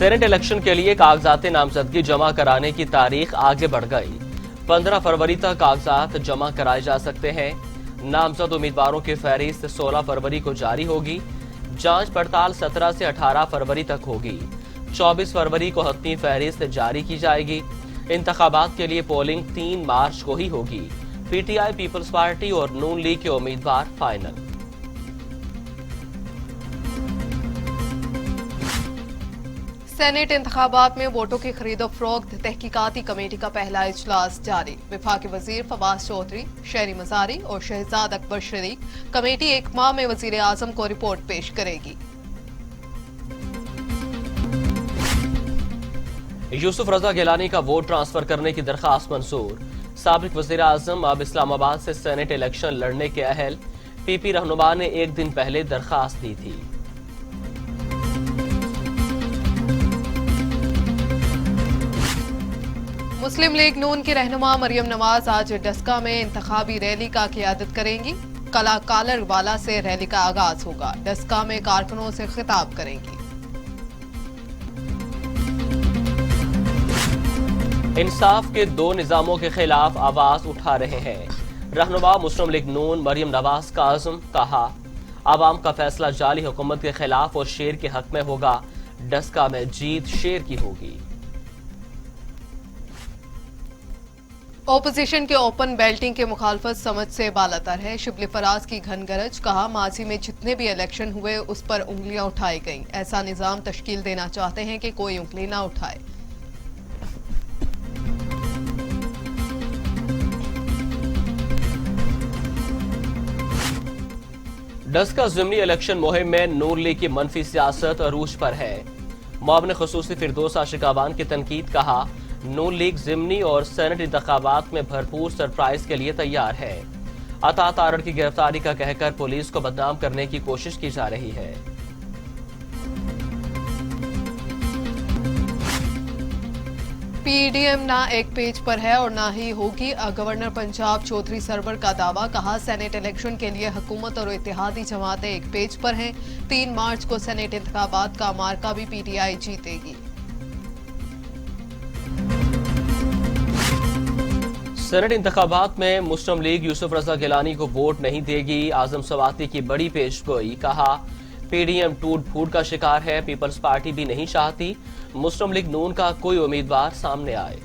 Senate election के लिए कागजात नामजदगी जमा कराने की तारीख आगे बढ़ गई। 15 फरवरी तक कागजात जमा कराए जा सकते हैं। नामजद उम्मीदवारों की फहरिस्त 16 फरवरी को जारी होगी। जांच पड़ताल 17 से 18 फरवरी तक होगी। 24 फरवरी को हतमी फहरिस्त जारी की जाएगी। इंतखाबात के लिए पोलिंग 3 मार्च को ही होगी। पीटीआई, पीपल्स पार्टी और नून लीग के उम्मीदवार फाइनल। सेनेट इंतखाबात में वोटों की खरीदो फरोख्त तहकीकाती कमेटी का पहला इजलास जारी। वफाकी वजीर फवाद चौधरी, शहरी मजारी और शहजाद अकबर शरीक कमेटी 1 माह में वजीर आजम को रिपोर्ट पेश करेगी। यूसुफ रजा गिलानी का वोट ट्रांसफर करने की दरखास्त मंजूर। साबिक वजीर आजम अब इस्लामाबाद से सेनेट इलेक्शन लड़ने के अहल। पीपी रहनुमा ने 1 दिन पहले दरखास्त दी थी। मुस्लिम लीग नून की रहनुमा मरियम नवाज आज डस्का में इंतखाबी रैली का क़ियादत करेंगी। कला कालरवाला से रैली का आगाज होगा। डस्का में कारकुनों से खिताब करेंगी। इंसाफ के 2 निजामों के खिलाफ आवाज उठा रहे हैं। रहनुमा मुस्लिम लीग नून मरियम नवाज का आज़म, कहा आवाम का फैसला जाली हुकूमत के खिलाफ और शेर के हक में होगा। डस्का में जीत शेर की होगी। ओपोजिशन के ओपन बेल्टिंग के मुखालफत समझ से बालातर है। शिबली फराज की घन गरज, कहा माजी में जितने भी इलेक्शन हुए उस पर उंगलियां उठाई गईं। ऐसा निजाम तश्कील देना चाहते हैं कि कोई उंगली ना उठाए। डस्का ज़िमनी इलेक्शन मुहिम में नून लीग की मनफी सियासत अरूज पर है। मुआविन खुसूसी फिरदौस शिकाबान की तनकीद, कहा नून लीग ज़िमनी और सेनेट इंतखाबात में भरपूर सरप्राइज के लिए तैयार है। अता तारड़ की गिरफ्तारी का कहकर पुलिस को बदनाम करने की कोशिश की जा रही है। पीडीएम ना एक पेज पर है और ना ही होगी। गवर्नर पंजाब चौधरी सरवर का दावा, कहा सेनेट इलेक्शन के लिए हुकूमत और इत्तेहादी जमातें एक पेज पर हैं। 3 मार्च को सेनेट इंतखाबात का मार्का भी पीटीआई जीतेगी। सेनेट इंतखाबात में मुस्लिम लीग यूसुफ रजा गिलानी को वोट नहीं देगी। आजम सवाती की बड़ी पेशगोई, कहा पीडीएम टूट फूट का शिकार है। पीपल्स पार्टी भी नहीं चाहती मुस्लिम लीग नून का कोई उम्मीदवार सामने आए।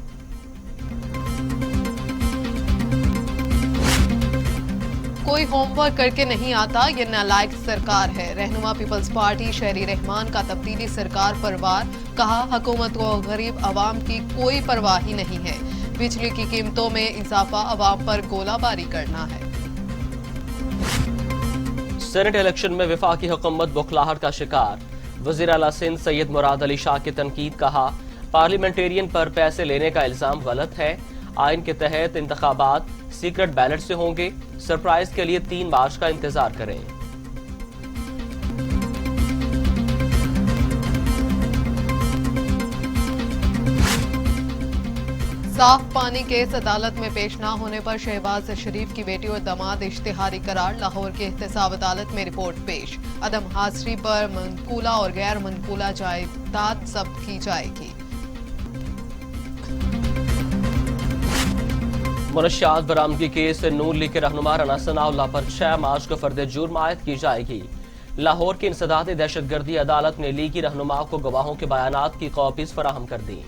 कोई होमवर्क करके नहीं आता, ये नालायक सरकार है। रहनुमा पीपल्स पार्टी शहरी रहमान का तब्दीली सरकार पर वार, कहा हुकूमत को गरीब आवाम की कोई परवाह ही नहीं है। बिजली की कीमतों में इजाफा आवाम पर गोलाबारी करना है। सेनेट इलेक्शन में वफाकी हुकूमत बुखलाहट का शिकार। वजीर आला सिंध सैयद मुराद अली शाह की तनकीद, कहा पार्लियामेंटेरियन पर पैसे लेने का इल्जाम गलत है। आइन के तहत इंतखाबात सीक्रेट बैलेट से होंगे। सरप्राइज के लिए 3 मार्च का इंतजार करें। साफ पानी केस अदालत में पेश न होने पर शहबाज शरीफ की बेटी और दामाद इश्तिहारी करार। लाहौर की एहतसाब अदालत में रिपोर्ट पेश। अदम हाजिरी पर मनकूला और गैर मनकूला जायदाद जब्त की जाएगी। मुनशियात बरामदगी केस नून लीग के रहनुमा राना सनाउल्लाह पर 6 मार्च को फर्द जुर्म आयद की जाएगी। लाहौर की इंसदाद दहशतगर्दी अदालत ने लीगी रहनुमा को गवाहों के बयानात की कॉपीज फराहम कर दी।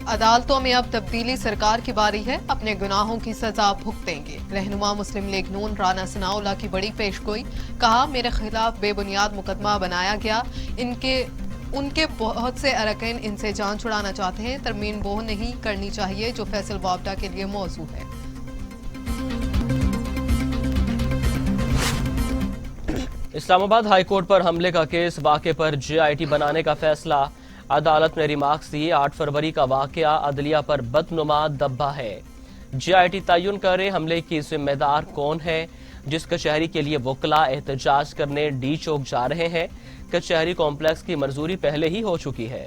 अदालतों में अब तब्दीली सरकार की बारी है, अपने गुनाहों की सजा भुगतेंगे। रहनुमा मुस्लिम लीग नून राना सनाउल्लाह की बड़ी पेशगोई, कहा मेरे खिलाफ बेबुनियाद मुकदमा बनाया गया। उनके बहुत से अरकान इनसे जान छुड़ाना चाहते हैं। तरमीम वो नहीं करनी चाहिए जो फैसल वापडा के लिए मौजू है। इस्लामाबाद हाई कोर्ट पर हमले का केस, वाक़े पर जेआईटी बनाने का फैसला। अदालत ने रिमार्क्स दिए। 8 फरवरी का वाकया अदलिया पर बदनुमा दब्बा है। जेआईटी तयन करे हमले की जिम्मेदार कौन है। जिस कचहरी के लिए वकला एहतजाज करने डी चौक जा रहे हैं, कचहरी कॉम्प्लेक्स की मंजूरी पहले ही हो चुकी है।